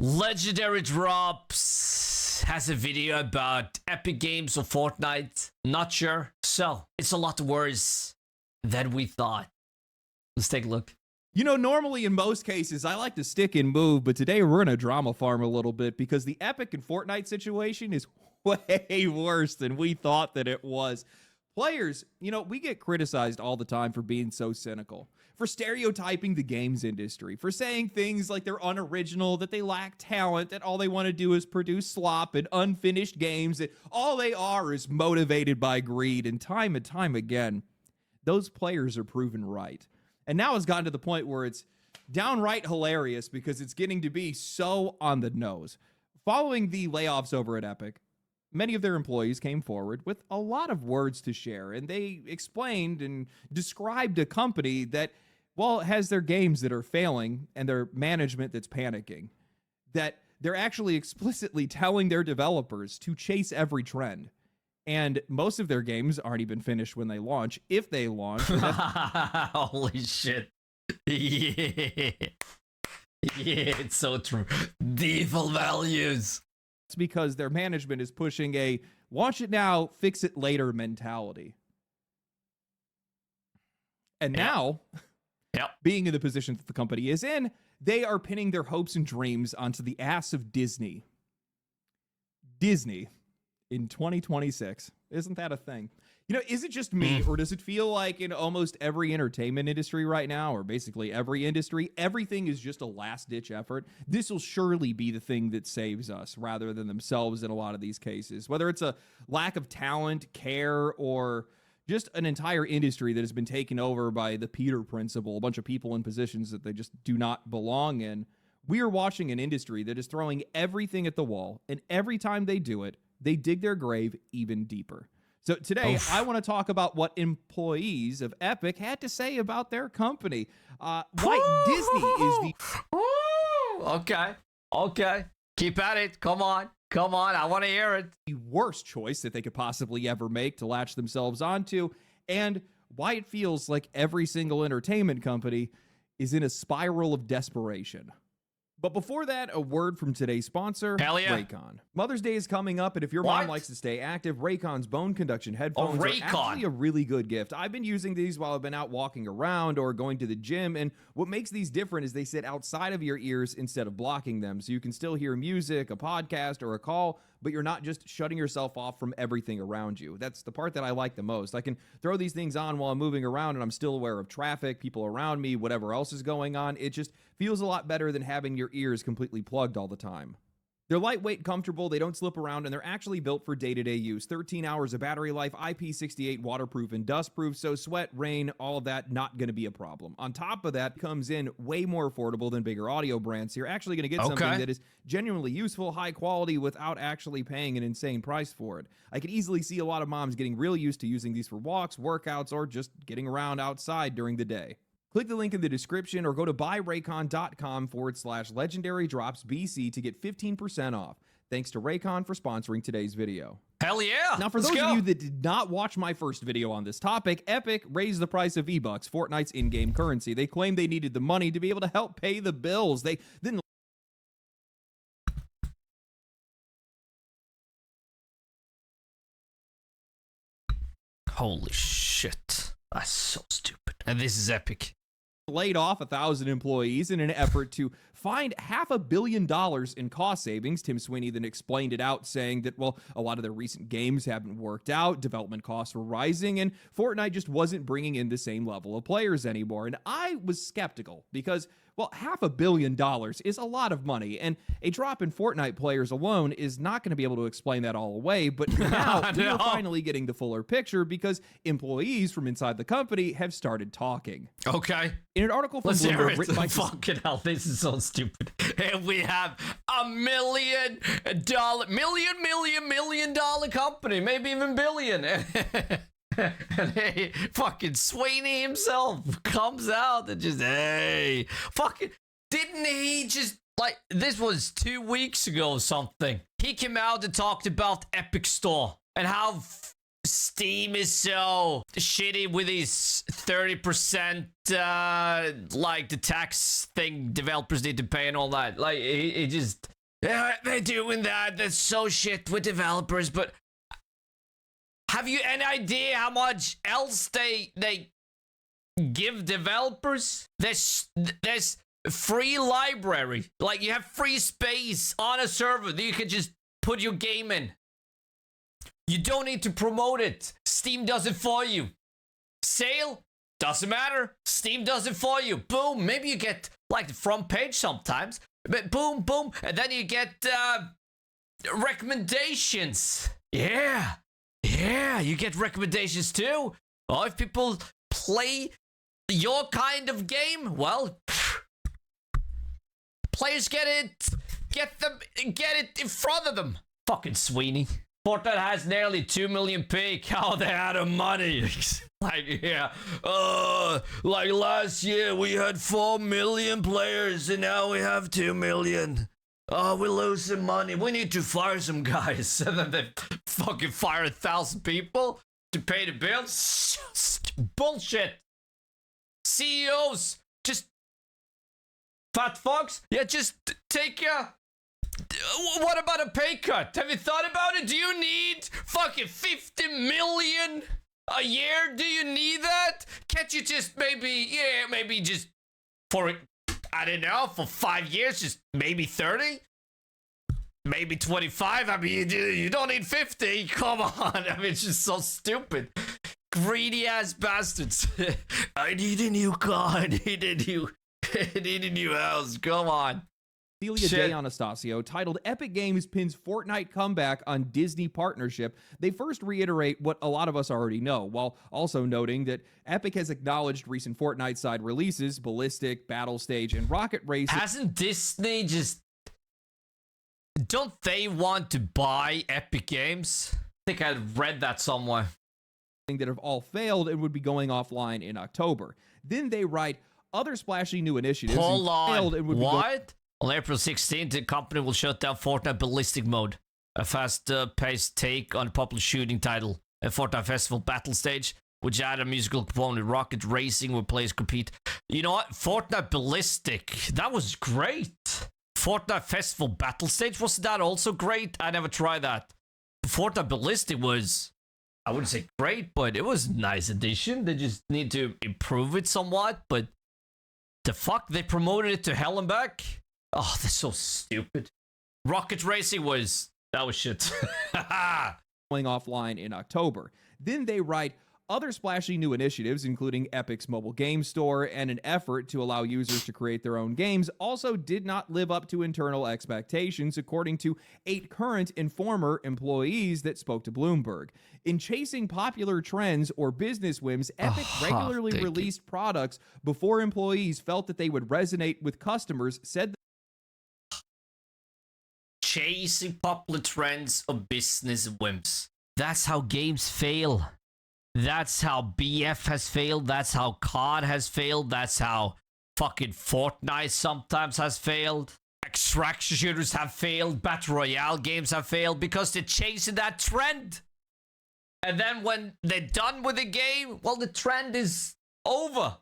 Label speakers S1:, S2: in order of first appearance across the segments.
S1: Legendary Drops has a video about Epic Games or Fortnite. Not sure. So, it's a lot worse than we thought. Let's take a look.
S2: You know, normally in most cases, I like to stick and move, but today we're in a drama farm a little bit because the Epic and Fortnite situation is way worse than we thought that it was. Players, you know, we get criticized all the time for being so cynical, for stereotyping the games industry, for saying things like they're unoriginal, that they lack talent, that all they want to do is produce slop and unfinished games, that all they are is motivated by greed. And time again, those players are proven right. And now it's gotten to the point where it's downright hilarious because it's getting to be so on the nose. Following the layoffs over at Epic, many of their employees came forward with a lot of words to share, and they explained and described a company that, well, has their games that are failing and their management that's panicking, that they're actually explicitly telling their developers to chase every trend. And most of their games aren't even finished when they launch, if they launch.
S1: Holy shit. Yeah. Yeah, it's so true. Default values.
S2: It's because their management is pushing a launch it now, fix it later mentality. And now, being in the position that the company is in, they are pinning their hopes and dreams onto the ass of Disney. Disney in 2026. Isn't that a thing? You know, is it just me, or does it feel like in almost every entertainment industry right now, or basically every industry, everything is just a last-ditch effort? This will surely be the thing that saves us rather than themselves in a lot of these cases. Whether it's a lack of talent, care, or just an entire industry that has been taken over by the Peter principle, a bunch of people in positions that they just do not belong in. We are watching an industry that is throwing everything at the wall, and every time they do it, they dig their grave even deeper. So today, I want to talk about what employees of Epic had to say about their company. Why Disney is
S1: the... Okay. Keep at it. Come on. I want to hear it.
S2: The worst choice that they could possibly ever make to latch themselves onto, and why it feels like every single entertainment company is in a spiral of desperation. But before that, a word from today's sponsor, Raycon. Mother's Day is coming up, and if your mom likes to stay active, Raycon's bone conduction headphones are actually a really good gift. I've been using these while I've been out walking around or going to the gym, and what makes these different is they sit outside of your ears instead of blocking them, so you can still hear music, a podcast, or a call, but you're not just shutting yourself off from everything around you. That's the part that I like the most. I can throw these things on while I'm moving around, and I'm still aware of traffic, people around me, whatever else is going on. It just feels a lot better than having your ears completely plugged all the time. They're lightweight, comfortable, they don't slip around, and they're actually built for day-to-day use. 13 hours of battery life, IP68 waterproof and dustproof, so sweat, rain, all of that, not going to be a problem. On top of that, comes in way more affordable than bigger audio brands. So you're actually going to get something that is genuinely useful, high quality, without actually paying an insane price for it. I could easily see a lot of moms getting real used to using these for walks, workouts, or just getting around outside during the day. Click the link in the description or go to buyraycon.com/legendarydropsbc to get 15% off. Thanks to Raycon for sponsoring today's video.
S1: Hell yeah!
S2: Now, for those of you that did not watch my first video on this topic, Epic raised the price of V-Bucks, Fortnite's in-game currency. They claimed they needed the money to be able to help pay the bills. They then...
S1: Holy shit. That's so stupid. And this is Epic.
S2: Laid off 1,000 employees in an effort to find $500 million in cost savings. Tim Sweeney then explained it out, saying that, well, a lot of their recent games haven't worked out, development costs were rising, and Fortnite just wasn't bringing in the same level of players anymore. And I was skeptical because, well, $500 million is a lot of money, and a drop in Fortnite players alone is not going to be able to explain that all away. But now we're finally getting the fuller picture because employees from inside the company have started talking.
S1: Okay.
S2: In an article from Bloomberg written by...
S1: Fucking hell, this is so stupid. And we have $1 million company, maybe even billion. And hey, fucking Sweeney himself comes out and just, hey, fucking, didn't he just, like, this was 2 weeks ago or something. He came out and talked about Epic Store and how Steam is so shitty with his 30%, like the tax thing developers need to pay and all that. Like, he just Yeah, they're doing that. That's so shit with developers. But have you any idea how much else they give developers? There's free library. Like, you have free space on a server that you can just put your game in. You don't need to promote it. Steam does it for you. Sale? Doesn't matter. Steam does it for you. Boom. Maybe you get like the front page sometimes. But boom, boom. And then you get recommendations. Yeah. Yeah, you get recommendations too. Oh, if people play your kind of game, well, players get it in front of them. Fucking Sweeney. Fortnite has nearly 2 million peak. How they out of money. Like, yeah. Like last year we had 4 million players and now we have 2 million. Oh, we're losing money. We need to fire some guys. And then they fucking fire 1,000 people to pay the bills. Bullshit. CEOs, just fat fucks. Yeah, just take a... What about a pay cut? Have you thought about it? Do you need fucking 50 million a year? Do you need that? Can't you just maybe just for, I don't know, for 5 years, just maybe 30? Maybe 25? I mean, you don't need 50. Come on. I mean, it's just so stupid. Greedy ass bastards. I need a new car. I need a new house. Come on.
S2: Celia Day Anastasio titled Epic Games pins Fortnite comeback on Disney partnership. They first reiterate what a lot of us already know, while also noting that Epic has acknowledged recent Fortnite side releases, Ballistic, Battle Stage, and Rocket Race.
S1: Hasn't Disney just... Don't they want to buy Epic Games? I think I read that somewhere.
S2: That have all failed and would be going offline in October. Then they write other splashy new initiatives.
S1: Hold on.
S2: Failed and would
S1: what? On April 16th, the company will shut down Fortnite Ballistic Mode, a fast-paced take on a popular shooting title, a Fortnite Festival Battle Stage, which added a musical component, Rocket Racing, where players compete. You know what? Fortnite Ballistic, that was great. Fortnite Festival Battle Stage, wasn't that also great? I never tried that. Fortnite Ballistic was, I wouldn't say great, but it was a nice addition. They just need to improve it somewhat, but the fuck? They promoted it to hell and back? Oh, they're so stupid. Rocket Racing that was shit.
S2: Going offline in October. Then they write other splashy new initiatives, including Epic's mobile game store and an effort to allow users to create their own games, also did not live up to internal expectations, according to 8 current and former employees that spoke to Bloomberg. In chasing popular trends or business whims, Epic regularly released products before employees felt that they would resonate with customers, said
S1: chasing popular trends or business whims. That's how games fail. That's how BF has failed. That's how COD has failed. That's how fucking Fortnite sometimes has failed. Extraction shooters have failed. Battle Royale games have failed because they're chasing that trend. And then when they're done with the game, well, the trend is over.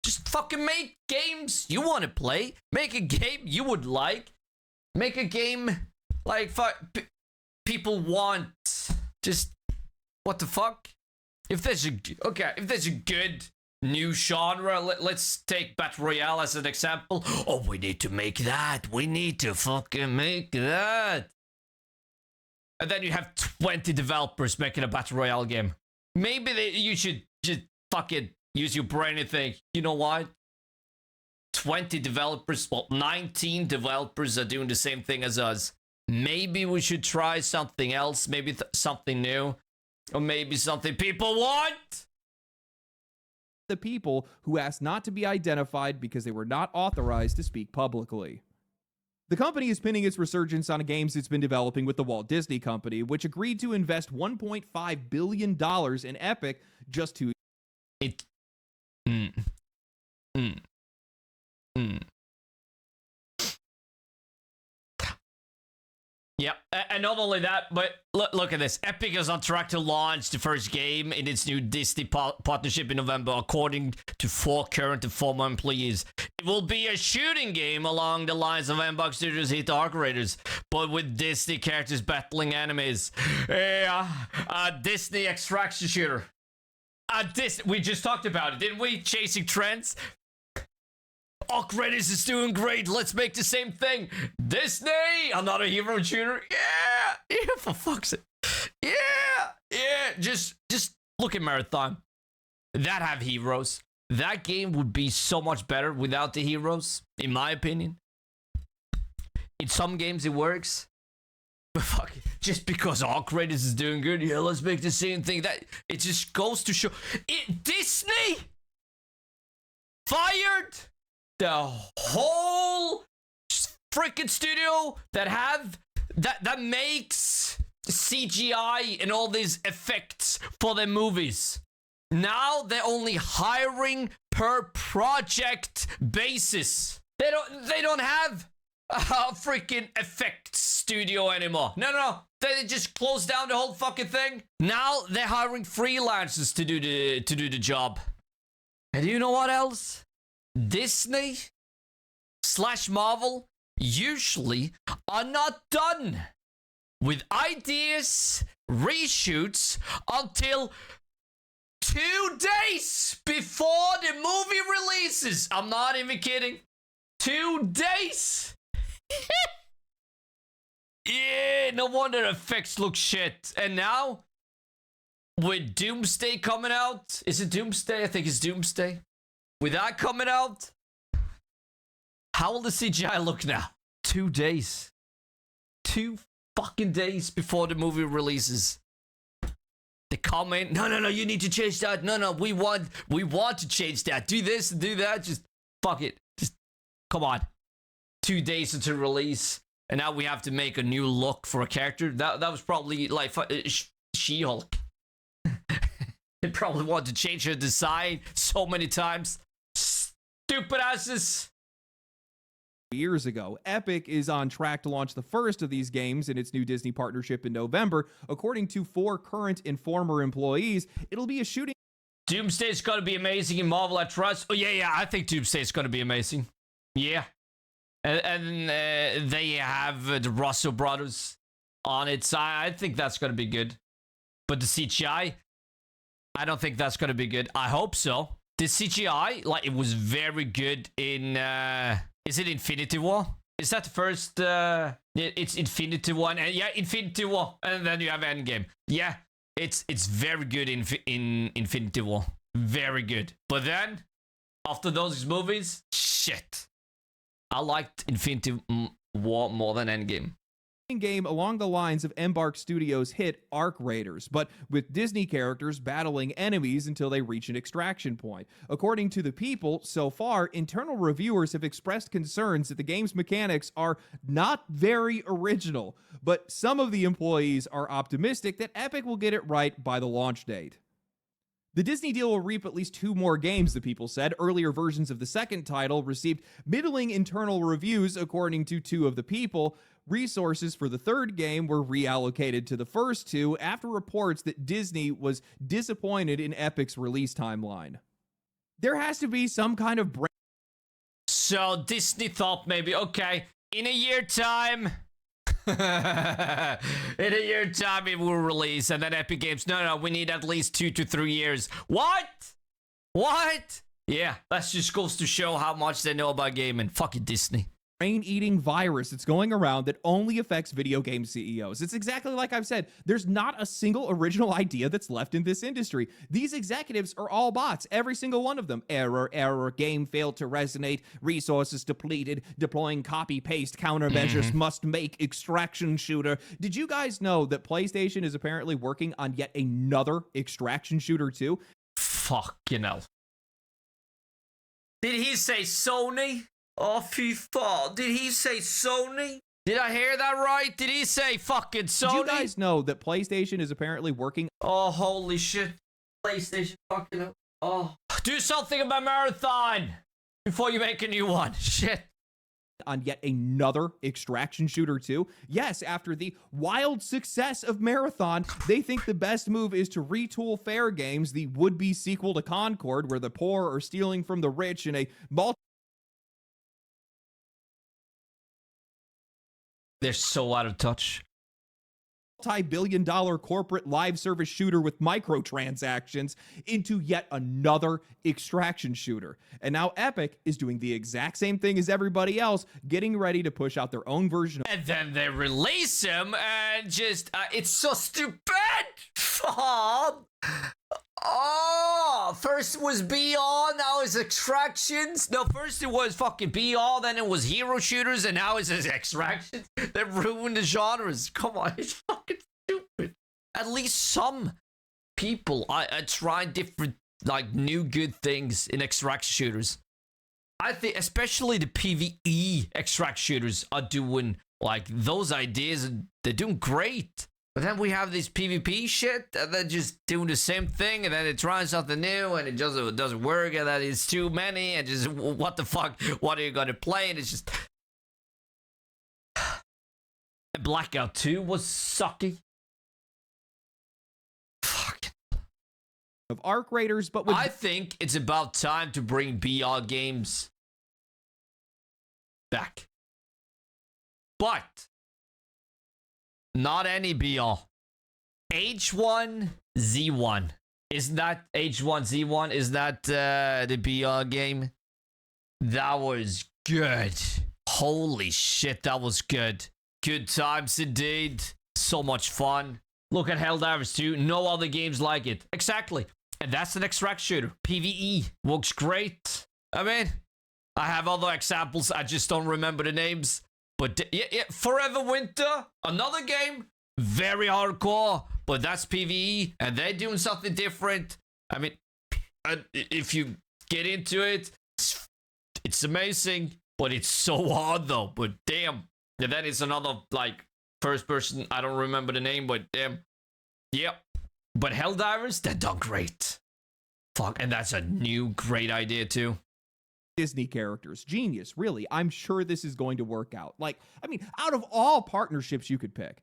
S1: Just fucking make games you want to play. Make a game you would like. Make a game like people want. Just, what the fuck? If there's a good new genre, let's take Battle Royale as an example. Oh, we need to make that. We need to fucking make that. And then you have 20 developers making a Battle Royale game. Maybe you should just fucking use your brain and think, you know what? 20 developers, well, 19 developers are doing the same thing as us. Maybe we should try something else, maybe something new, or maybe something people want.
S2: The people who asked not to be identified because they were not authorized to speak publicly. The company is pinning its resurgence on games it's been developing with the Walt Disney Company, which agreed to invest $1.5 billion in Epic just to...
S1: Yeah, and not only that, but look at this. Epic is on track to launch the first game in its new Disney partnership in November, according to 4 current and former employees. It will be a shooting game along the lines of Mbox Studios' hit Arc Raiders, but with Disney characters battling enemies. Yeah, a Disney extraction shooter. We just talked about it, didn't we? Chasing trends. Arc Raiders is doing great. Let's make the same thing. Disney, another hero shooter. Yeah, for fuck's sake. Yeah. Just look at Marathon. That have heroes. That game would be so much better without the heroes, in my opinion. In some games it works, but fuck, just because Arc Raiders is doing good, yeah, let's make the same thing. That it just goes to show. Disney fired the whole freaking studio that makes CGI and all these effects for their movies. Now they're only hiring per project basis. They don't have a freaking effects studio anymore. No. They just closed down the whole fucking thing. Now they're hiring freelancers to do the job. And you know what else? Disney / Marvel usually are not done with ideas, reshoots until 2 days before the movie releases. I'm not even kidding. 2 days. Yeah, no wonder effects look shit. And now, with Doomsday coming out, is it Doomsday? I think it's Doomsday. With that coming out, how will the CGI look now? 2 days. 2 fucking days before the movie releases. They come in, no, you need to change that. No, we want to change that. Do this and do that. Just fuck it. Just come on. 2 days until release, and now we have to make a new look for a character. That was probably like She-Hulk. They probably want to change her design so many times. Stupid asses.
S2: Years ago, Epic is on track to launch the first of these games in its new Disney partnership in November. According to 4 current and former employees, it'll be a shooting.
S1: Doomsday's gonna be amazing in Marvel, I trust. Oh yeah, I think Doomsday's gonna be amazing. Yeah. And they have the Russo brothers on it, so I think that's gonna be good. But the CGI, I don't think that's gonna be good. I hope so. The CGI, like, it was very good in is it Infinity War? Is that the first it's Infinity War, and yeah, Infinity War, and then you have Endgame. Yeah, it's very good in Infinity War. Very good. But then after those movies, shit. I liked Infinity War more than Endgame.
S2: Game along the lines of Embark Studios' hit Arc Raiders, but with Disney characters battling enemies until they reach an extraction point. According to The People, so far, internal reviewers have expressed concerns that the game's mechanics are not very original, but some of the employees are optimistic that Epic will get it right by the launch date. The Disney deal will reap at least 2 more games, The People said. Earlier versions of the second title received middling internal reviews, according to 2 of The People. Resources for the third game were reallocated to the first 2 after reports that Disney was disappointed in Epic's release timeline. There has to be some kind of break.
S1: So Disney thought maybe, okay, in a year time, it will release, and then Epic Games, no, we need at least 2 to 3 years. What? Yeah, that just goes to show how much they know about gaming. Fucking Disney.
S2: Brain-eating virus that's going around that only affects video game CEOs. It's exactly like I've said. There's not a single original idea that's left in this industry. These executives are all bots, every single one of them. Error, game failed to resonate, resources depleted, deploying copy-paste countermeasures, must make extraction shooter. Did you guys know that PlayStation is apparently working on yet another extraction shooter too?
S1: Fucking hell. Did he say Sony? Oh, FIFA. Did he say Sony? Did I hear that right? Did he say fucking Sony?
S2: Did you guys know that PlayStation is apparently working?
S1: Oh, holy shit. PlayStation fucking hell. Oh. Do something about Marathon before you make a new one. Shit.
S2: on yet another extraction shooter too. Yes, after the wild success of Marathon, they think the best move is to retool Fair Games, the would-be sequel to Concord, where the poor are stealing from the rich in a
S1: They're so out of touch.
S2: multi-billion-dollar corporate live service shooter with microtransactions into yet another extraction shooter. And now Epic is doing the exact same thing as everybody else, getting ready to push out their own version of.
S1: And then they release him and just, it's so stupid. Oh, first it was BR, now it's extractions. No, first it was fucking BR, then it was hero shooters, and now it's extractions. They ruined the genres. Come on, it's fucking stupid. At least some people are trying different, like, new good things in extraction shooters. I think especially the PvE extract shooters are doing, like, those ideas, and they're doing great. But then we have this PvP shit, and they're just doing the same thing, and then they try something new, and it just doesn't work, and then it's too many, and just, what the fuck, what are you gonna play? And it's just... Blackout 2 was sucky. Fuck.
S2: Of Arc Raiders, but with...
S1: I think it's about time to bring BR games back. But... not any BR. H1Z1. Isn't that H1Z1? Is that the BR game? That was good. Holy shit, that was good. Good times indeed. So much fun. Look at Helldivers 2. No other games like it. Exactly. And that's an extract shooter. PvE. Works great. I mean, I have other examples. I just don't remember the names. But yeah, Forever Winter, another game, very hardcore, but that's PvE, and they're doing something different. I mean, if you get into it, it's amazing, but it's so hard though. But damn, and then it's another, like, first person, I don't remember the name, but damn, yep. But Helldivers, they're done great. Fuck, and that's a new great idea too.
S2: Disney characters. Genius, really. I'm sure this is going to work out. Like, I mean, out of all partnerships you could pick,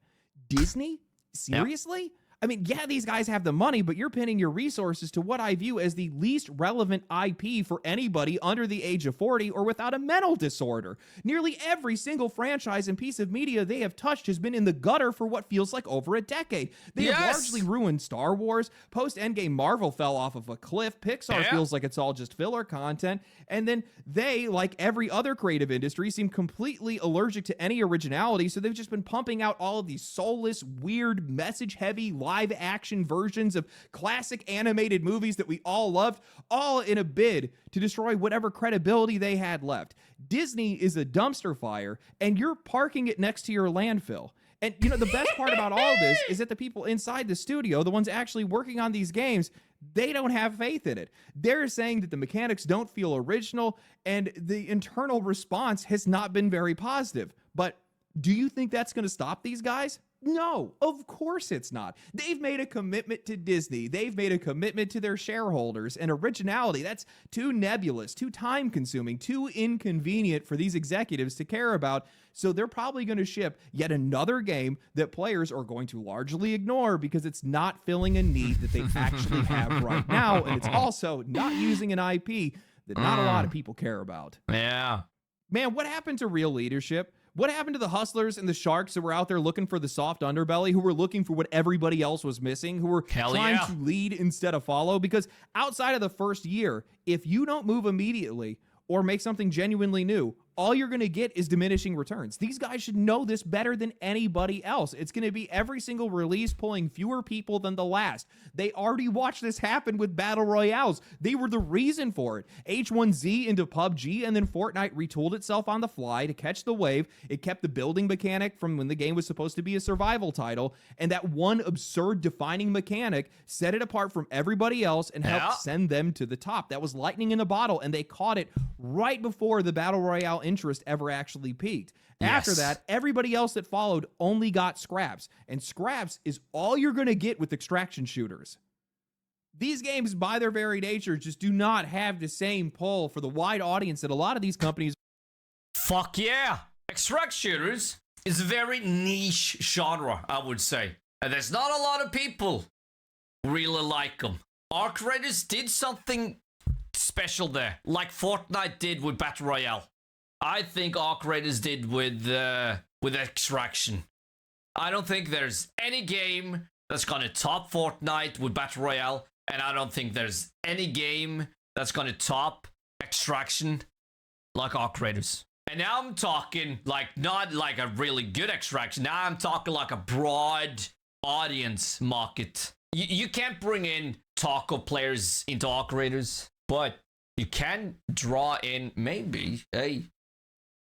S2: Disney? Seriously? Yep. I mean, yeah, these guys have the money, but you're pinning your resources to what I view as the least relevant IP for anybody under the age of 40 or without a mental disorder. Nearly every single franchise and piece of media they have touched has been in the gutter for what feels like over a decade. They have largely ruined Star Wars. Post-Endgame, Marvel fell off of a cliff. Pixar feels like it's all just filler content. And then they, like every other creative industry, seem completely allergic to any originality, so they've just been pumping out all of these soulless, weird, message-heavy, live-action versions of classic animated movies that we all loved, all in a bid to destroy whatever credibility they had left. Disney is a dumpster fire, and you're parking it next to your landfill. And, you know, the best part about all of this is that the people inside the studio, the ones actually working on these games, they don't have faith in it. They're saying that the mechanics don't feel original, and the internal response has not been very positive. But do you think that's going to stop these guys? No, of course it's not. They've made a commitment to Disney. They've made a commitment to their shareholders, and originality, that's too nebulous, too time-consuming, too inconvenient for these executives to care about. So they're probably going to ship yet another game that players are going to largely ignore because it's not filling a need that they actually have right now, and it's also not using an IP that not a lot of people care about.
S1: Yeah.
S2: Man, what happened to real leadership? What happened to the hustlers and the sharks that were out there looking for the soft underbelly, who were looking for what everybody else was missing, who were trying to lead instead of follow? Because outside of the first year, if you don't move immediately or make something genuinely new, all you're going to get is diminishing returns. These guys should know this better than anybody else. It's going to be every single release pulling fewer people than the last. They already watched this happen with Battle Royales. They were the reason for it. H1Z into PUBG, and then Fortnite retooled itself on the fly to catch the wave. It kept the building mechanic from when the game was supposed to be a survival title, and that one absurd defining mechanic set it apart from everybody else and helped send them to the top. That was lightning in a bottle, and they caught it right before the Battle Royale interest ever actually peaked. After that, everybody else that followed only got scraps, and scraps is all you're going to get with extraction shooters. These games, by their very nature, just do not have the same pull for the wide audience that a lot of these companies
S1: Fuck yeah. Extract shooters is a very niche genre, I would say. And there's not a lot of people who really like them. Arc Raiders did something special there, like Fortnite did with Battle Royale. I think Arc Raiders did with Extraction. I don't think there's any game that's gonna top Fortnite with Battle Royale, and I don't think there's any game that's gonna top Extraction like Arc Raiders. And now I'm talking like not like a really good Extraction. Now I'm talking like a broad audience market. You can't bring in taco players into Arc Raiders, but you can draw in maybe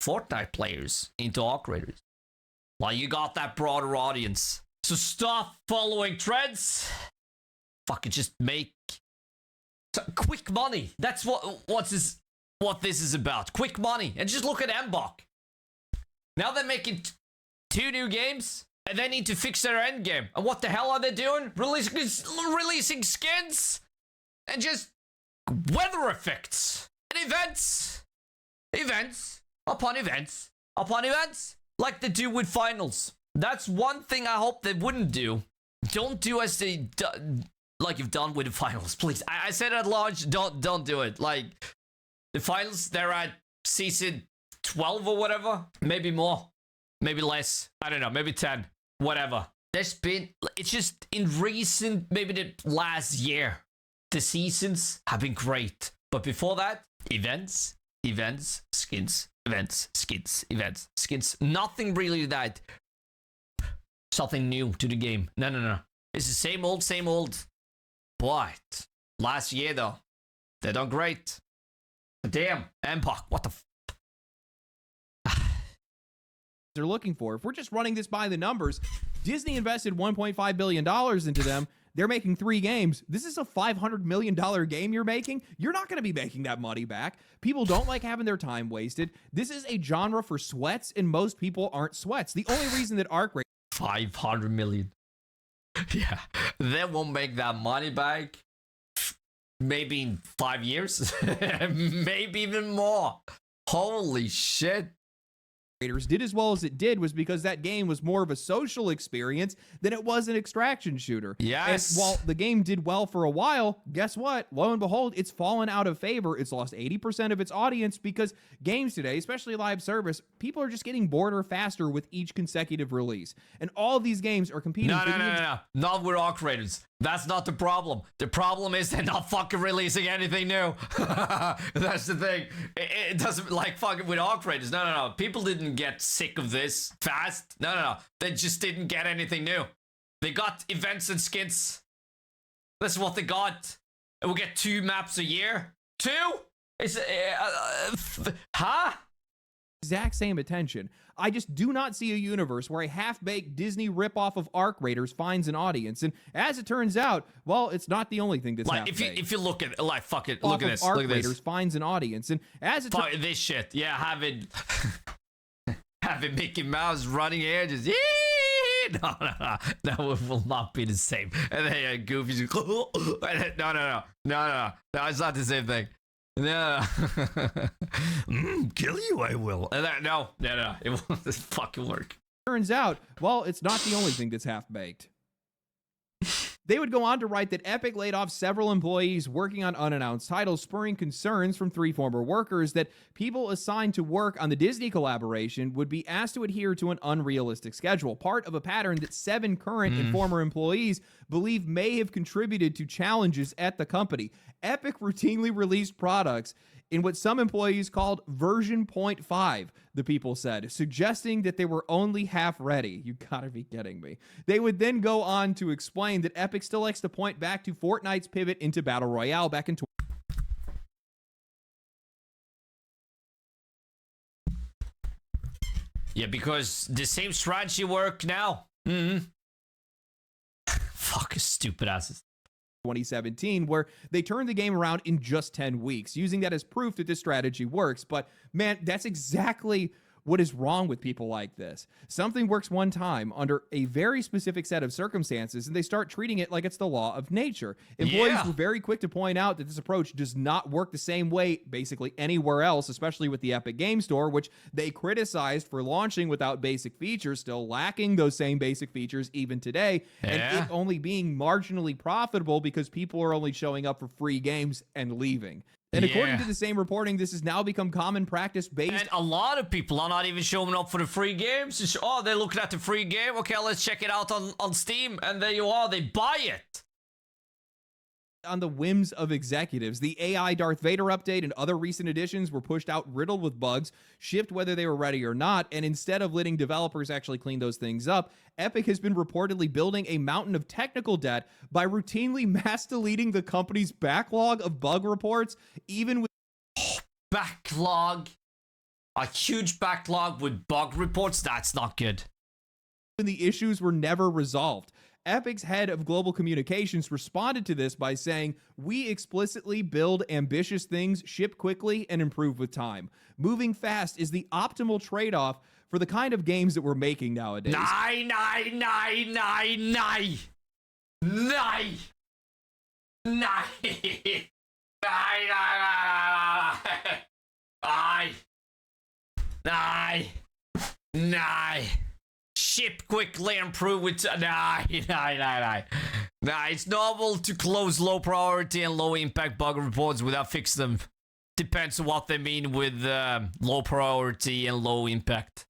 S1: Fortnite players into Arc Raiders. Like, you got that broader audience. So stop following trends. Fucking just make quick money. That's what this is about. Quick money. And just look at Mbok. Now they're making 2 new games, and they need to fix their end game. And what the hell are they doing? Releasing skins and just weather effects and events. Events upon events upon events. Like they do with finals. That's one thing I hope they wouldn't do. Don't do as they like you've done with the finals, please. I said at launch, don't do it. Like, the finals, they're at season 12 or whatever. Maybe more. Maybe less. I don't know. Maybe 10. Whatever. It's just in recent, maybe the last year, the seasons have been great. But before that, events, skins, events, skins, events, skins. Nothing really that something new to the game. No. It's the same old. But last year though, they done great. Damn, Mbok, what the
S2: they're looking for. If we're just running this by the numbers, Disney invested $1.5 billion into them. They're making 3 games. This is a $500 million game you're making. You're not going to be making that money back. People don't like having their time wasted. This is a genre for sweats, and most people aren't sweats. The only reason that Arc Raiders
S1: 500 million. Yeah, they won't make that money back. Maybe in 5 years. Maybe even more. Holy shit.
S2: did as well as it did was because that game was more of a social experience than it was an extraction shooter.
S1: Yes.
S2: And while the game did well for a while, guess what? Lo and behold, it's fallen out of favor. It's lost 80% of its audience because games today, especially live service, people are just getting bored faster with each consecutive release. And all of these games are competing.
S1: No. Not with Arc Raiders. That's not the problem. The problem is they're not fucking releasing anything new. That's the thing. It doesn't, like, fucking with Arc Raiders. No. People didn't get sick of this fast. No. They just didn't get anything new. They got events and skins. That's what they got. And we'll get 2 maps a year. 2? It's huh?
S2: Exact same attention. I just do not see a universe where a half-baked Disney ripoff of Arc Raiders finds an audience. And as it turns out, well, it's not
S1: like
S2: half-baked.
S1: if you look at, like, fuck it, look at this.
S2: Arc
S1: Look at
S2: Raiders
S1: this.
S2: finds an audience. And as it
S1: Fuck this shit. Yeah, having Mickey Mouse running here, just no, that will not be the same. And then Goofy just no, it's not the same thing. No. Kill you, I will. And then, no, it won't fucking work.
S2: Turns out, well, it's not the only thing that's half-baked. They would go on to write that Epic laid off several employees working on unannounced titles, spurring concerns from 3 former workers that people assigned to work on the Disney collaboration would be asked to adhere to an unrealistic schedule, part of a pattern that 7 current and former employees believe may have contributed to challenges at the company. Epic routinely released products in what some employees called version 0.5, the people said, suggesting that they were only half ready. You gotta be kidding me. They would then go on to explain that Epic still likes to point back to Fortnite's pivot into Battle Royale back in
S1: Yeah, because the same strategy work now. Fucking stupid asses.
S2: 2017, where they turned the game around in just 10 weeks, using that as proof that this strategy works. But man, that's exactly What is wrong with people like this? Something works one time under a very specific set of circumstances, and they start treating it like it's the law of nature. Employees were very quick to point out that this approach does not work the same way basically anywhere else, especially with the Epic Game Store, which they criticized for launching without basic features, still lacking those same basic features even today, and it only being marginally profitable because people are only showing up for free games and leaving. And according to the same reporting, this has now become common practice based.
S1: And a lot of people are not even showing up for the free games. It's, oh, they're looking at the free game. Okay, let's check it out on Steam. And there you are. They buy it.
S2: On the whims of executives. The AI Darth Vader update and other recent additions were pushed out riddled with bugs, shipped whether they were ready or not, and instead of letting developers actually clean those things up, Epic has been reportedly building a mountain of technical debt by routinely mass deleting the company's backlog of bug reports, even with
S1: backlog. A huge backlog with bug reports. That's not good.
S2: when the issues were never resolved. Epic's head of global communications responded to this by saying, "We explicitly build ambitious things, ship quickly, and improve with time. Moving fast is the optimal trade-off for the kind of games that we're making nowadays."
S1: Nay. Ship quickly and prove it. Nah. It's normal to close low priority and low impact bug reports without fixing them. Depends on what they mean with low priority and low impact.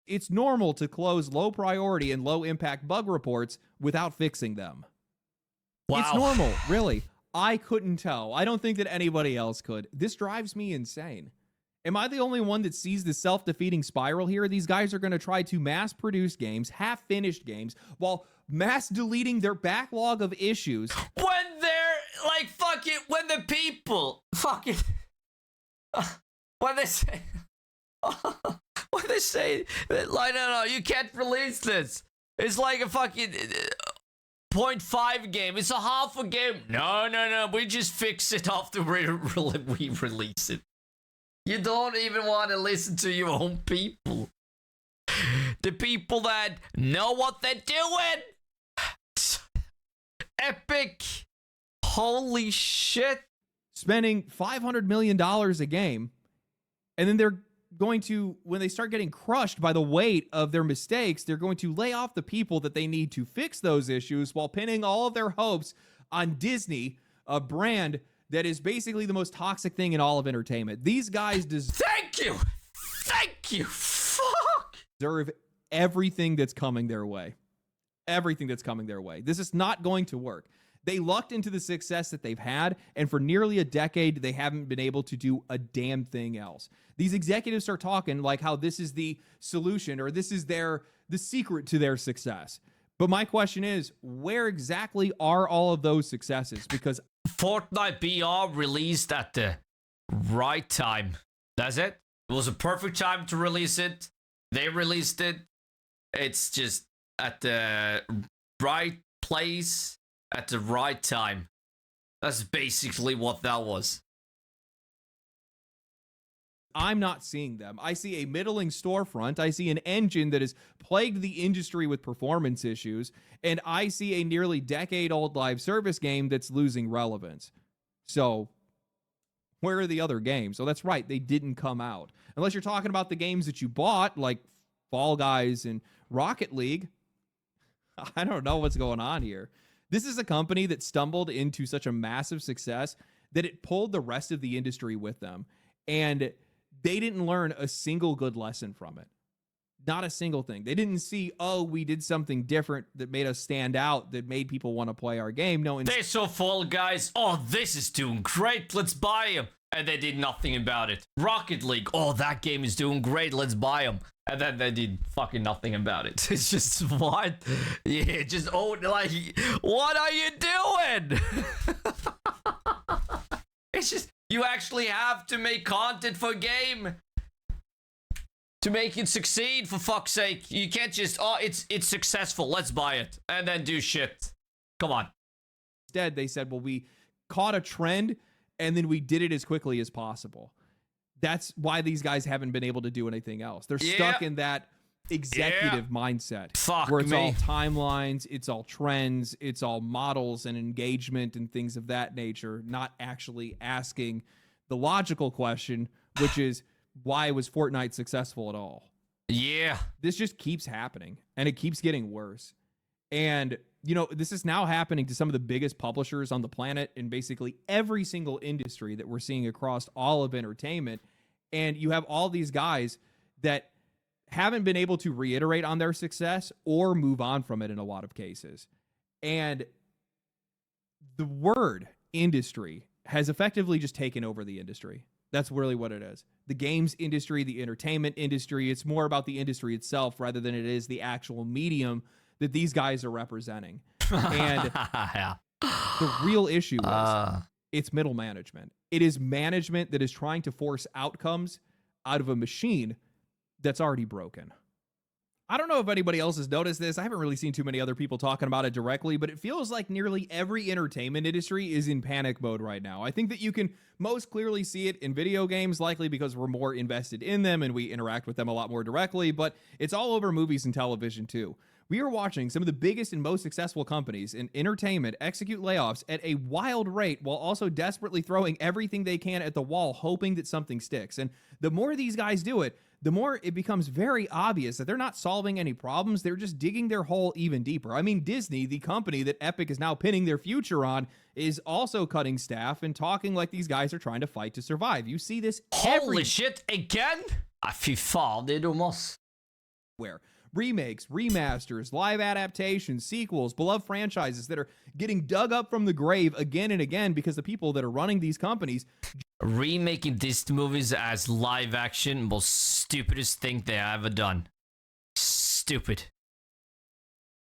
S2: It's normal to close low priority and low impact bug reports without fixing them.
S1: Wow.
S2: It's normal, really. I couldn't tell. I don't think that anybody else could. This drives me insane. Am I the only one that sees the self-defeating spiral here? These guys are going to try to mass-produce games, half-finished games, while mass-deleting their backlog of issues.
S1: When they're, like, fucking, when the people, fucking, when they say, that, like, no, you can't release this. It's like a fucking 0.5 game. It's a half a game. No, we just fix it after we release it. You don't even want to listen to your own people. The people that know what they're doing. Epic. Holy shit.
S2: Spending $500 million a game, and then they're going to, when they start getting crushed by the weight of their mistakes, they're going to lay off the people that they need to fix those issues while pinning all of their hopes on Disney, a brand that is basically the most toxic thing in all of entertainment. These guys
S1: Thank you. Fuck.
S2: deserve everything that's coming their way. Everything that's coming their way. This is not going to work. They lucked into the success that they've had, and for nearly a decade, they haven't been able to do a damn thing else. These executives are talking like how this is the solution, or this is the secret to their success. But my question is, where exactly are all of those successes? Because
S1: Fortnite BR released at the right time. That's it. It was a perfect time to release it. They released it. It's just at the right place at the right time. That's basically what that was.
S2: I'm not seeing them. I see a middling storefront. I see an engine that has plagued the industry with performance issues. And I see a nearly decade-old live service game that's losing relevance. So, where are the other games? So that's right, they didn't come out. Unless you're talking about the games that you bought, like Fall Guys and Rocket League. I don't know what's going on here. This is a company that stumbled into such a massive success that it pulled the rest of the industry with them. And they didn't learn a single good lesson from it. Not a single thing. They didn't see, oh, we did something different that made us stand out, that made people want to play our game. No,
S1: they saw Fall Guys. Oh, this is doing great. Let's buy them. And they did nothing about it. Rocket League. Oh, that game is doing great. Let's buy them. And then they did fucking nothing about it. It's just, what? Yeah, just, oh, like, what are you doing? It's just, you actually have to make content for a game to make it succeed, for fuck's sake. You can't just, oh, it's successful, let's buy it, and then do shit. Come on.
S2: Instead, they said, well, we caught a trend, and then we did it as quickly as possible. That's why these guys haven't been able to do anything else. They're stuck in that executive mindset where it's all timelines, it's all trends, it's all models and engagement and things of that nature, not actually asking the logical question, which is, why was Fortnite successful at all?
S1: Yeah.
S2: This just keeps happening, and it keeps getting worse. And, you know, this is now happening to some of the biggest publishers on the planet in basically every single industry that we're seeing across all of entertainment. And you have all these guys that haven't been able to reiterate on their success or move on from it in a lot of cases. And the word industry has effectively just taken over the industry. That's really what it is. The games industry, the entertainment industry, it's more about the industry itself rather than it is the actual medium that these guys are representing. And the real issue is it's middle management. It is management that is trying to force outcomes out of a machine that's already broken. I don't know if anybody else has noticed this. I haven't really seen too many other people talking about it directly, but it feels like nearly every entertainment industry is in panic mode right now. I think that you can most clearly see it in video games, likely because we're more invested in them and we interact with them a lot more directly, but it's all over movies and television too. We are watching some of the biggest and most successful companies in entertainment execute layoffs at a wild rate while also desperately throwing everything they can at the wall, hoping that something sticks. And the more these guys do it, the more it becomes very obvious that they're not solving any problems. They're just digging their hole even deeper. I mean, Disney, the company that Epic is now pinning their future on, is also cutting staff and talking like these guys are trying to fight to survive. You see this
S1: Holy shit, again? Fy fan, det är dummast.
S2: Where remakes, remasters, live adaptations, sequels, beloved franchises that are getting dug up from the grave again and again because the people that are running these companies
S1: remaking Disney movies as live action, most stupidest thing they ever done. Stupid.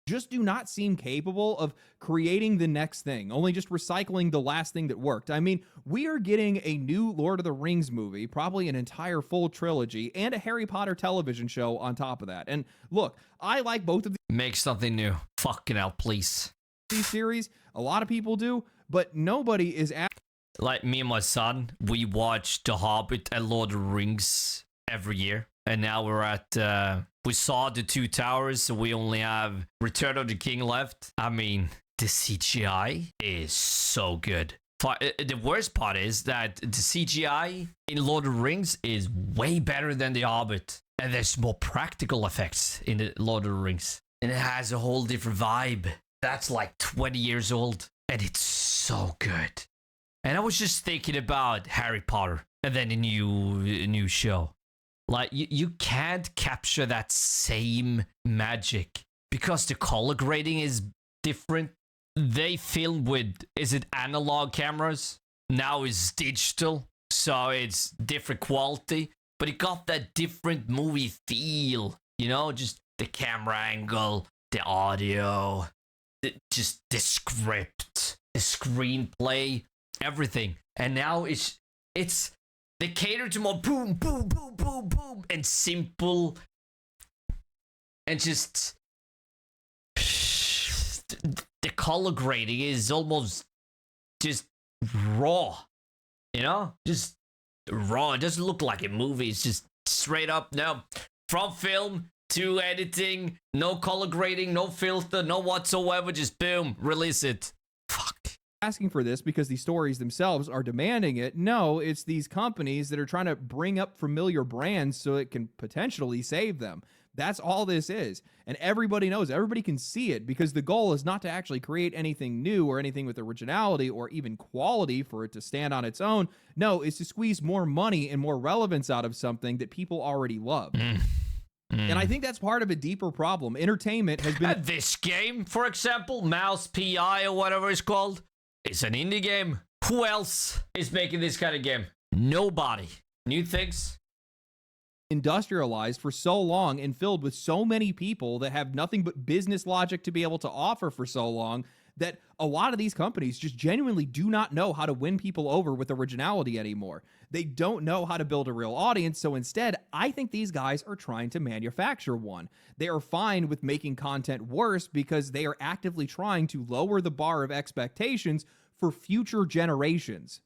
S2: Just do not seem capable of creating the next thing, only just recycling the last thing that worked. I mean, we are getting a new Lord of the Rings movie, probably an entire full trilogy, and a Harry Potter television show on top of that. And look, I like both of
S1: Make something new. Fucking hell, please.
S2: These series. A lot of people do, but nobody is
S1: like me and my son, we watch The Hobbit and Lord of the Rings every year. And now we're at, we saw the Two Towers, so we only have Return of the King left. I mean, the CGI is so good. The worst part is that the CGI in Lord of the Rings is way better than The Hobbit. And there's more practical effects in the Lord of the Rings. And it has a whole different vibe. That's like 20 years old. And it's so good. And I was just thinking about Harry Potter and then a new show. Like, you can't capture that same magic because the color grading is different. They film with, is it analog cameras? Now it's digital, so it's different quality. But it got that different movie feel, you know? Just the camera angle, the audio, just the script, the screenplay, everything. And now it's they cater to more boom, boom, boom, boom, boom, and simple, and just the color grading is almost just raw, you know, just raw. It doesn't look like a movie. It's just straight up, no, from film to editing, no color grading, no filter, no whatsoever. Just boom, release it. Fuck.
S2: Asking for this because these stories themselves are demanding it. No, it's these companies that are trying to bring up familiar brands so it can potentially save them. That's all this is. And everybody knows, everybody can see it, because the goal is not to actually create anything new or anything with originality or even quality for it to stand on its own. No, it's to squeeze more money and more relevance out of something that people already love. And I think that's part of a deeper problem. Entertainment has been...
S1: This game, for example, Mouse PI or whatever it's called, it's an indie game. Who else is making this kind of game? Nobody. New things?
S2: Industrialized for so long and filled with so many people that have nothing but business logic to be able to offer for so long that a lot of these companies just genuinely do not know how to win people over with originality anymore. They don't know how to build a real audience, so instead, I think these guys are trying to manufacture one. They are fine with making content worse because they are actively trying to lower the bar of expectations for future generations.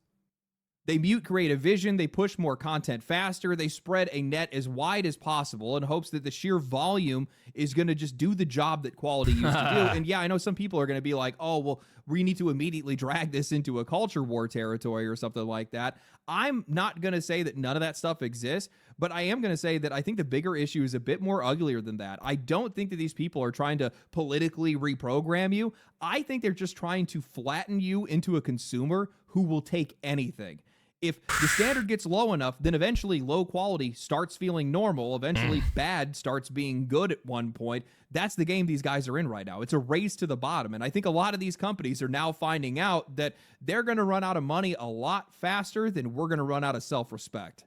S2: They mute creative vision, they push more content faster, they spread a net as wide as possible in hopes that the sheer volume is going to just do the job that quality used to do. And yeah, I know some people are going to be like, oh, well, we need to immediately drag this into a culture war territory or something like that. I'm not going to say that none of that stuff exists, but I am going to say that I think the bigger issue is a bit more uglier than that. I don't think that these people are trying to politically reprogram you. I think they're just trying to flatten you into a consumer who will take anything. If the standard gets low enough, then eventually low quality starts feeling normal. Eventually bad starts being good at one point. That's the game these guys are in right now. It's a race to the bottom. And I think a lot of these companies are now finding out that they're going to run out of money a lot faster than we're going to run out of self-respect.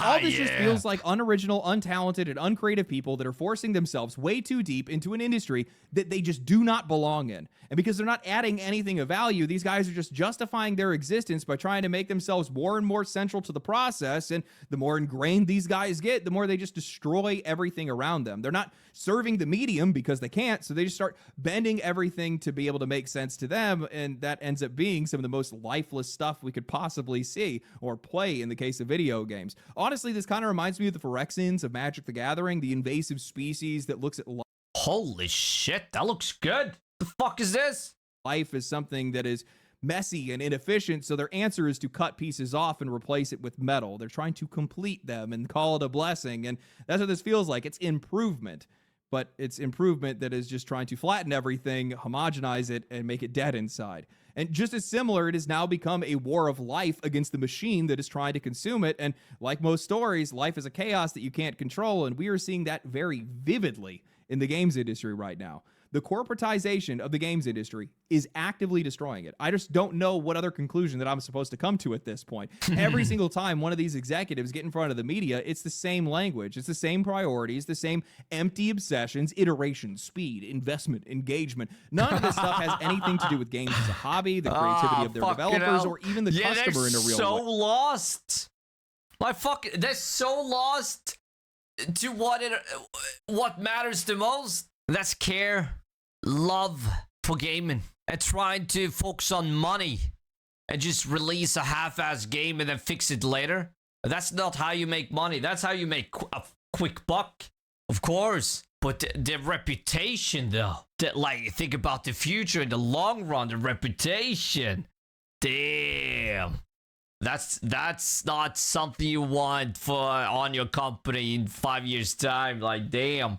S2: All this just feels like unoriginal, untalented, and uncreative people that are forcing themselves way too deep into an industry that they just do not belong in. And because they're not adding anything of value, these guys are just justifying their existence by trying to make themselves more and more central to the process. And the more ingrained these guys get, the more they just destroy everything around them. They're not serving the medium because they can't, so they just start bending everything to be able to make sense to them, and that ends up being some of the most lifeless stuff we could possibly see or play in the case of video games. Honestly, this kind of reminds me of the Phyrexians of Magic the Gathering, the invasive species that looks at
S1: holy shit, that looks good. The fuck is this?
S2: Life as something that is messy and inefficient, so their answer is to cut pieces off and replace it with metal. They're trying to complete them and call it a blessing, and that's what this feels like. It's improvement, but it's improvement that is just trying to flatten everything, homogenize it, and make it dead inside. And just as similar, it has now become a war of life against the machine that is trying to consume it. And like most stories, life is a chaos that you can't control, and we are seeing that very vividly in the games industry right now. The corporatization of the games industry is actively destroying it. I just don't know what other conclusion that I'm supposed to come to at this point. Every single time one of these executives get in front of the media, it's the same language, it's the same priorities, the same empty obsessions, iteration, speed, investment, engagement. None of this stuff has anything to do with games as a hobby, the creativity of their developers, or even the customer in a real way.
S1: They're so lost. Like, they're so lost to what matters the most. That's care, love for gaming, and trying to focus on money and just release a half-ass game and then fix it later. That's not how you make money. That's how you make a quick buck, of course. But the reputation, though, that, like, think about the future in the long run, the reputation, damn. That's not something you want on your company in 5 years' time. Like, damn.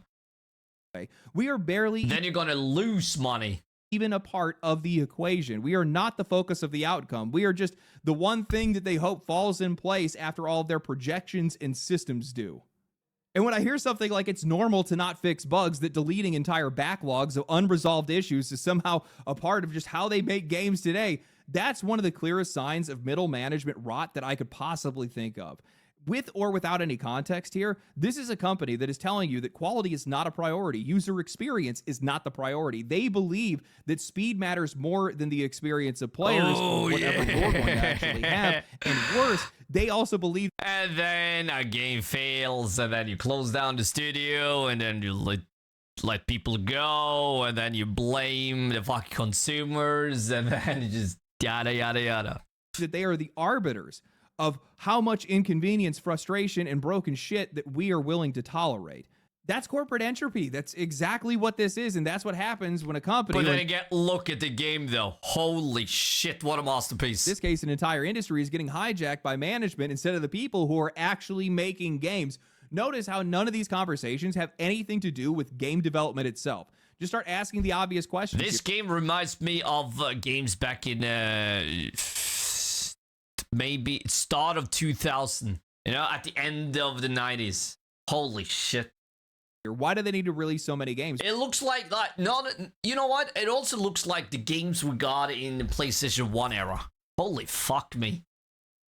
S2: We are barely...
S1: Then you're going to lose money.
S2: Even a part of the equation. We are not the focus of the outcome. We are just the one thing that they hope falls in place after all of their projections and systems do. And when I hear something like it's normal to not fix bugs, that deleting entire backlogs of unresolved issues is somehow a part of just how they make games today, that's one of the clearest signs of middle management rot that I could possibly think of. With or without any context here, this is a company that is telling you that quality is not a priority. User experience is not the priority. They believe that speed matters more than the experience of players, whatever you're going to actually have. And worse, they also believe...
S1: And then a game fails, and then you close down the studio, and then you let people go, and then you blame the fucking consumers, and then you just yada, yada, yada.
S2: That they are the arbiters of how much inconvenience, frustration, and broken shit that we are willing to tolerate. That's corporate entropy. That's exactly what this is, and that's what happens when a company...
S1: But then again, look at the game, though. Holy shit, what a masterpiece.
S2: In this case, an entire industry is getting hijacked by management instead of the people who are actually making games. Notice how none of these conversations have anything to do with game development itself. Just start asking the obvious questions.
S1: This game reminds me of games back in... maybe start of 2000, at the end of the 90s. Holy shit.
S2: Why do they need to release so many games?
S1: It looks like you know what? It also looks like the games we got in the PlayStation 1 era. Holy fuck me.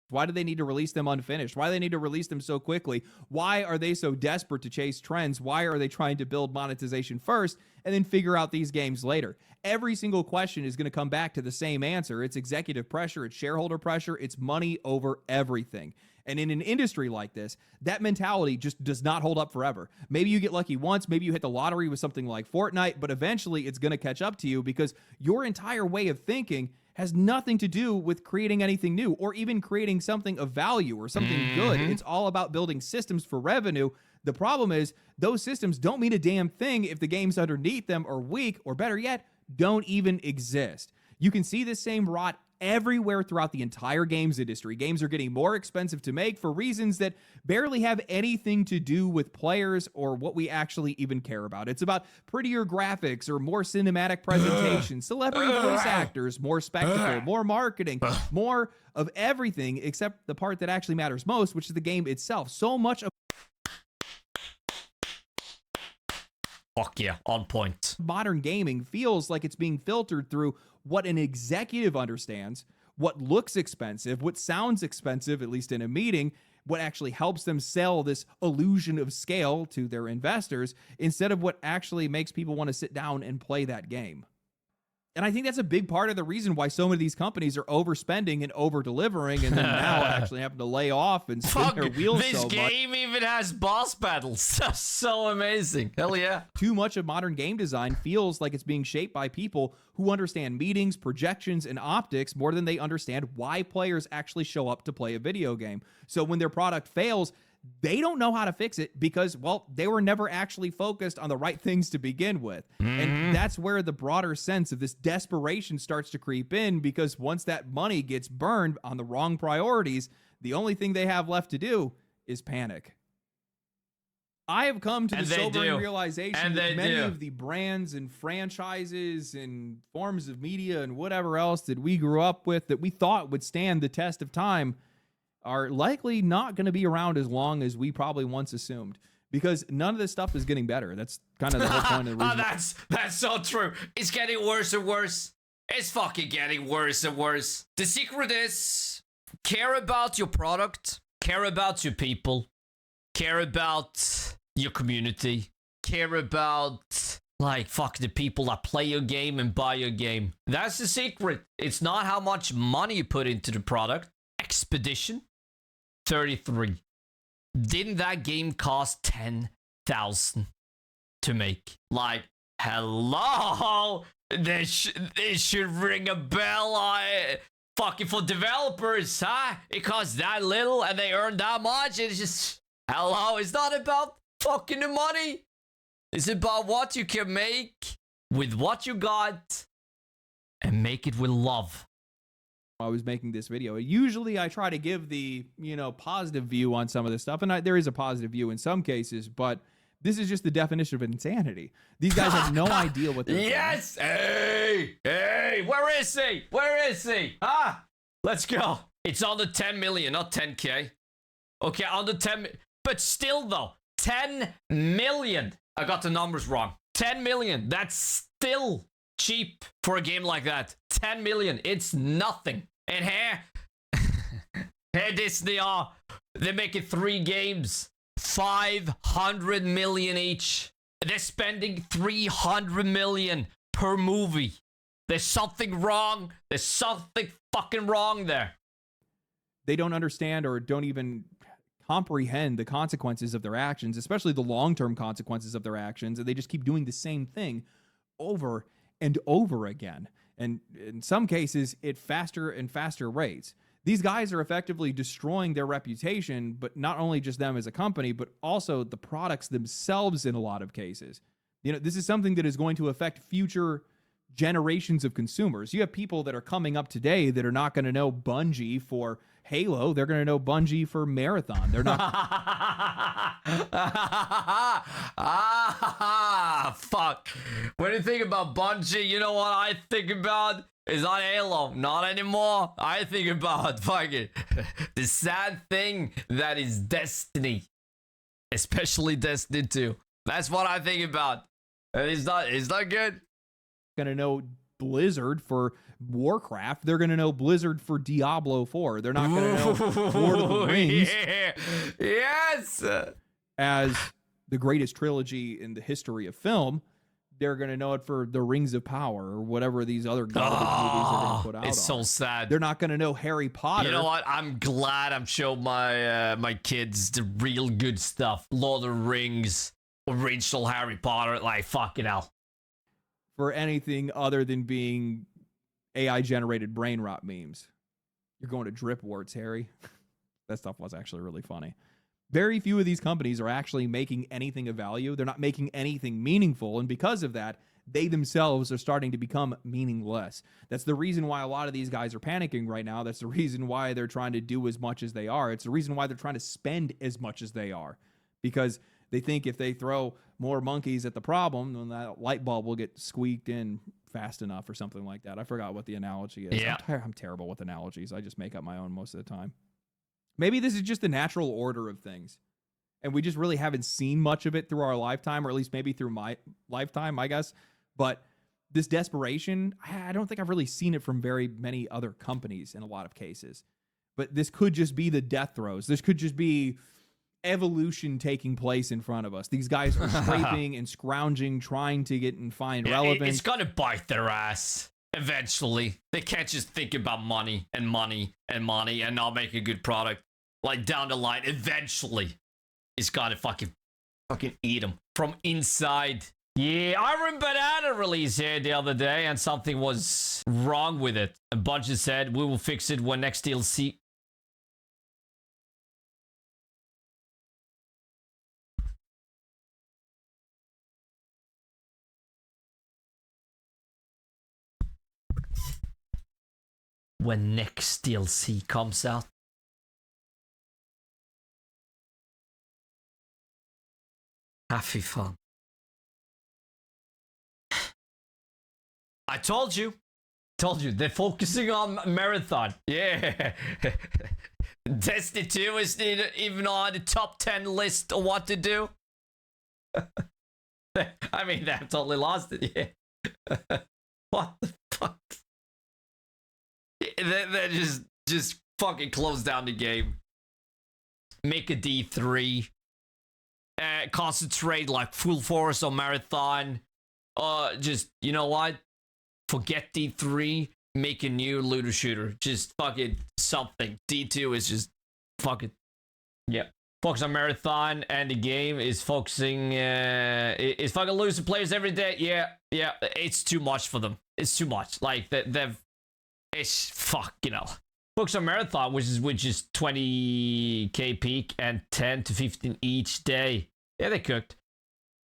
S2: Why do they need to release them unfinished? Why do they need to release them so quickly? Why are they so desperate to chase trends? Why are they trying to build monetization first and then figure out these games later? Every single question is going to come back to the same answer. It's executive pressure, it's shareholder pressure, it's money over everything. And in an industry like this, that mentality just does not hold up forever. Maybe you get lucky once, maybe you hit the lottery with something like Fortnite, but eventually it's going to catch up to you because your entire way of thinking has nothing to do with creating anything new or even creating something of value or something good. It's all about building systems for revenue. The problem is those systems don't mean a damn thing if the games underneath them are weak, or better yet, don't even exist. You can see this same rot everywhere throughout the entire games industry. Games are getting more expensive to make for reasons that barely have anything to do with players or what we actually even care about. It's about prettier graphics or more cinematic presentation, celebrity voice actors, more spectacle, more marketing, more of everything except the part that actually matters most, which is the game itself. So much of
S1: fuck yeah, on point.
S2: Modern gaming feels like it's being filtered through what an executive understands, what looks expensive, what sounds expensive, at least in a meeting, what actually helps them sell this illusion of scale to their investors, instead of what actually makes people want to sit down and play that game. And I think that's a big part of the reason why so many of these companies are overspending and over-delivering, and then now actually having to lay off and spin their wheels so much.
S1: This game even has boss battles. That's so amazing. Hell yeah.
S2: Too much of modern game design feels like it's being shaped by people who understand meetings, projections, and optics more than they understand why players actually show up to play a video game. So when their product fails, they don't know how to fix it because, well, they were never actually focused on the right things to begin with. And that's where the broader sense of this desperation starts to creep in, because once that money gets burned on the wrong priorities, the only thing they have left to do is panic. I have come to the sobering realization that many of the brands and franchises and forms of media and whatever else that we grew up with that we thought would stand the test of time are likely not going to be around as long as we probably once assumed, because none of this stuff is getting better. That's kind of the whole point of the reason.
S1: That's so true. It's getting worse and worse. It's fucking getting worse and worse. The secret is care about your product, care about your people, care about your community, care about fuck the people that play your game and buy your game. That's the secret. It's not how much money you put into the product. Expedition 33. Didn't that game cost 10,000 to make? Hello? This should ring a bell. Fucking for developers, huh? It costs that little and they earn that much. It's just, hello? It's not about fucking the money. It's about what you can make with what you got and make it with love.
S2: I was making this video. Usually I try to give the, positive view on some of this stuff, and there is a positive view in some cases, but this is just the definition of insanity. These guys have no idea what they're doing.
S1: Yes! Hey! Where is he? Where is he? Let's go. It's under 10 million, not 10K. Okay, under 10, but still though, 10 million. I got the numbers wrong. 10 million. That's still cheap for a game like that. 10 million. It's nothing. And here Disney they're making 3 games, 500 million each. They're spending 300 million per movie. There's something wrong. There's something fucking wrong there.
S2: They don't understand or don't even comprehend the consequences of their actions, especially the long-term consequences of their actions, and they just keep doing the same thing over and over again, and in some cases at faster and faster rates. These guys are effectively destroying their reputation, but not only just them as a company, but also the products themselves in a lot of cases. This is something that is going to affect future generations of consumers. You have people that are coming up today that are not going to know Bungie for Halo. They're going to know Bungie for Marathon. They're not.
S1: Fuck. When you think about Bungie, you know what I think about? Is not Halo. Not anymore. I think about fucking the sad thing that is Destiny. Especially Destiny 2. That's what I think about. It's not good.
S2: Gonna know Blizzard for Warcraft. They're gonna know Blizzard for Diablo 4. They're not gonna know Lord of the Rings.
S1: Yeah. Yes.
S2: As the greatest trilogy in the history of film. They're gonna know it for the Rings of Power or whatever these other garbage movies are gonna put out.
S1: It's so sad.
S2: They're not gonna know Harry Potter.
S1: You know what? I'm glad I'm showing my kids the real good stuff. Lord of the Rings, original Harry Potter. Fucking hell.
S2: For anything other than being AI generated brain rot memes. You're going to drip warts, Harry. That stuff was actually really funny. Very few of these companies are actually making anything of value. They're not making anything meaningful. And because of that, they themselves are starting to become meaningless. That's the reason why a lot of these guys are panicking right now. That's the reason why they're trying to do as much as they are. It's the reason why they're trying to spend as much as they are, because they think if they throw more monkeys at the problem, then that light bulb will get squeaked in fast enough or something like that. I forgot what the analogy is.
S1: Yeah.
S2: I'm terrible with analogies. I just make up my own most of the time. Maybe this is just the natural order of things, and we just really haven't seen much of it through our lifetime, or at least maybe through my lifetime, I guess. But this desperation, I don't think I've really seen it from very many other companies in a lot of cases. But this could just be the death throes. This could just be evolution taking place in front of us. These guys are scraping and scrounging, trying to get and find relevance.
S1: It's gonna bite their ass eventually. They can't just think about money and money and money and not make a good product. Like down the line, eventually, it's gotta fucking eat them from inside. Yeah, I remember Banana release here the other day, and something was wrong with it. A bunch of said we will fix it when next DLC. When next DLC comes out. Happy fun. I told you. They're focusing on marathon. Yeah. Destiny 2 is even on the top 10 list of what to do. I mean, they've totally lost it. Yeah. What the fuck? They just fucking close down the game. Make a D3. Concentrate like full force on marathon. Just, you know what? Forget D3. Make a new looter shooter. Just fucking something. D2 is just fucking. Yeah. Focus on marathon, and the game is focusing. It's fucking losing players every day. Yeah. It's too much for them. It's too much. Like they've. It's fuck, you know. Focus on marathon, which is 20k peak and 10 to 15 each day. Yeah, they cooked.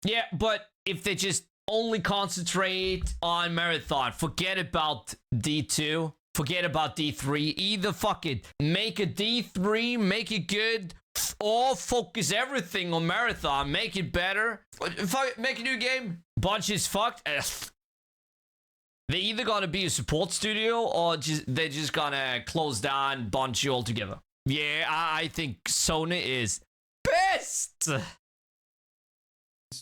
S1: Yeah, but if they just only concentrate on marathon, forget about D2, forget about D3. Either fucking make a D3, make it good, or focus everything on marathon, make it better. Make a new game. Bunch is fucked. They're either gonna be a support studio or they're just gonna close down Bungie altogether. Yeah, I think Sony is pissed.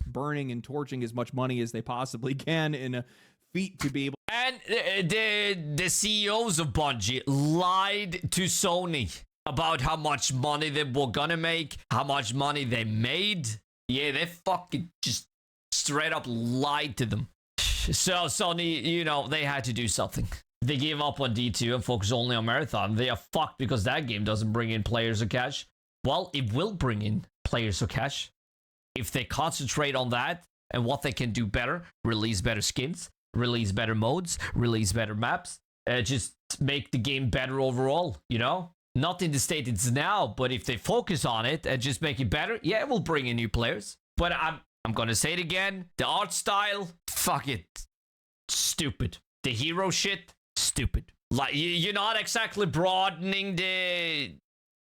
S2: Burning and torching as much money as they possibly can in a feat to be able.
S1: And the CEOs of Bungie lied to Sony about how much money they were gonna make, how much money they made. Yeah, they fucking just straight up lied to them. So Sony, you know, they had to do something. They gave up on D2 and focus only on marathon. They are fucked because that game doesn't bring in players or cash. Well, it will bring in players or cash if they concentrate on that and what they can do better. Release better skins, release better modes, release better maps. Just make the game better overall, you know? Not in the state it's now, but if they focus on it and just make it better, yeah, it will bring in new players. But I'm gonna say it again. The art style, fuck it. Stupid. The hero shit, stupid. Like, you're not exactly broadening the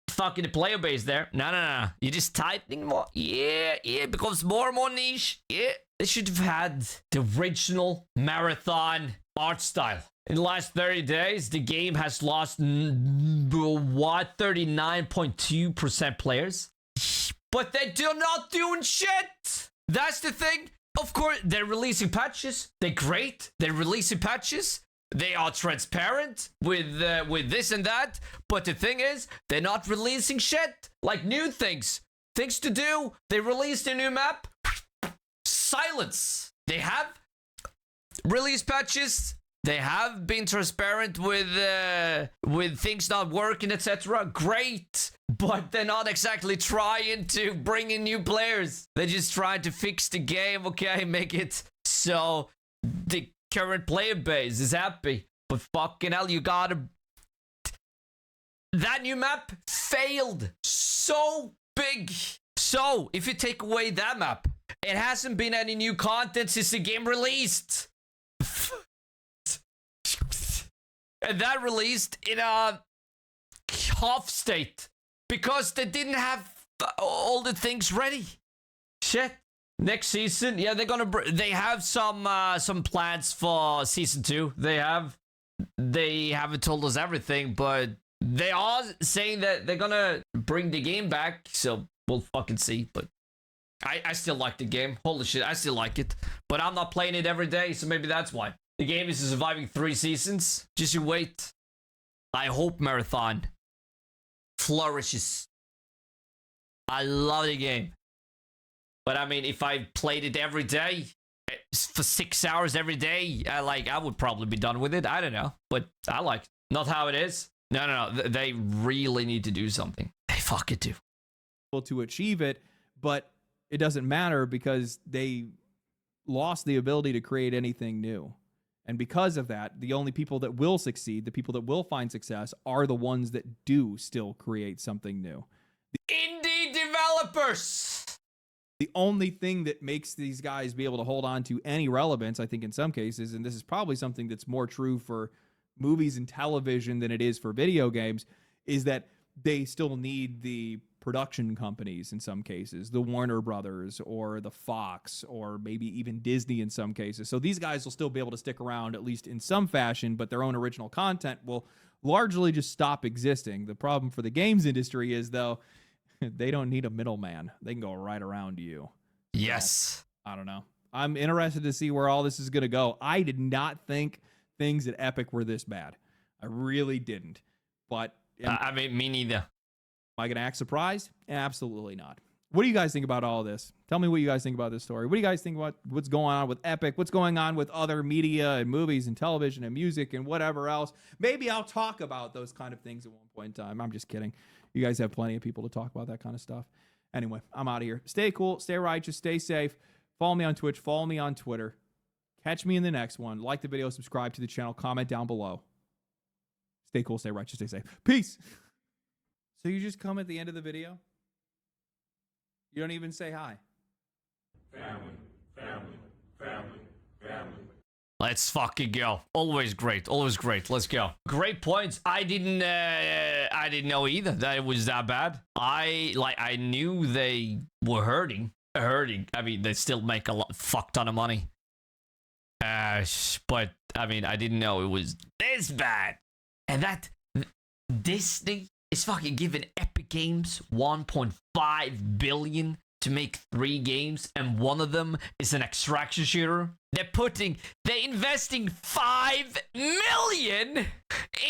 S1: fucking player base there. No. You're just tightening more. Yeah, it becomes more and more niche. Yeah. They should have had the original marathon art style. In the last 30 days, the game has lost, 39.2% players. But they're not doing shit. That's the thing. Of course, they're releasing patches. They're great. They're releasing patches. They are transparent with this and that. But the thing is, they're not releasing shit. Like new things. Things to do. They released a new map. Silence. They have release patches. They have been transparent with things not working, etc. Great. But they're not exactly trying to bring in new players. They're just trying to fix the game, okay? Make it so the current player base is happy. But fucking hell, you gotta... That new map failed so big. So, if you take away that map, it hasn't been any new content since the game released. And that released in a half state because they didn't have all the things ready. Shit. Next season, yeah, they have some plans for season 2. They haven't told us everything, but they are saying that they're gonna bring the game back, so we'll fucking see. But I still like the game. Holy shit, I still like it. But I'm not playing it every day, so maybe that's why. The game is surviving 3 seasons. Just you wait. I hope Marathon flourishes. I love the game. But I mean, if I played it every day, for 6 hours every day, I would probably be done with it. I don't know. But I like it. Not how it is. No. They really need to do something. They fucking do.
S2: To achieve it, but it doesn't matter because they lost the ability to create anything new. And because of that, the only people that will succeed, the people that will find success, are the ones that do still create something new.
S1: Indie developers!
S2: The only thing that makes these guys be able to hold on to any relevance, I think in some cases, and this is probably something that's more true for movies and television than it is for video games, is that they still need the production companies in some cases, the Warner Brothers or the Fox or maybe even Disney in some cases. So these guys will still be able to stick around at least in some fashion, but their own original content will largely just stop existing. The problem for the games industry is, though, they don't need a middleman. They can go right around you.
S1: Yes.
S2: So, I don't know. I'm interested to see where all this is going to go. I did not think things at Epic were this bad. I really didn't. But
S1: I mean, me neither.
S2: Am I going to act surprised? Absolutely not. What do you guys think about all this? Tell me what you guys think about this story. What do you guys think about what's going on with Epic? What's going on with other media and movies and television and music and whatever else? Maybe I'll talk about those kind of things at one point in time. I'm just kidding. You guys have plenty of people to talk about that kind of stuff. Anyway, I'm out of here. Stay cool, stay righteous, stay safe. Follow me on Twitch. Follow me on Twitter. Catch me in the next one. Like the video, subscribe to the channel, comment down below. Stay cool, stay righteous, stay safe. Peace. So you just come at the end of the video? You don't even say hi.
S3: Family, family, family, family.
S1: Let's fucking go. Always great. Always great. Let's go. Great points. I didn't know either that it was that bad. I knew they were hurting. I mean, they still make a fuck ton of money. But I mean, I didn't know it was this bad. And that Disney is fucking giving Epic Games 1.5 billion to make 3 games, and one of them is an extraction shooter. They're investing 5 million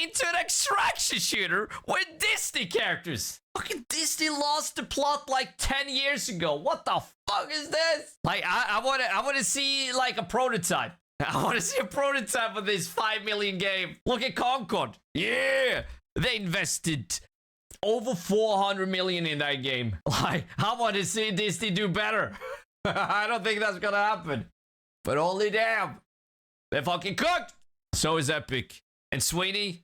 S1: into an extraction shooter with Disney characters. Fucking Disney lost the plot like 10 years ago. What the fuck is this? Like, I want to see like a prototype. I want to see a prototype of this 5 million game. Look at Concord. Yeah, they invested over 400 million in that game. Like, I want to see Disney do better. I don't think that's gonna happen. But holy damn, they're fucking cooked. So is Epic. And Sweeney,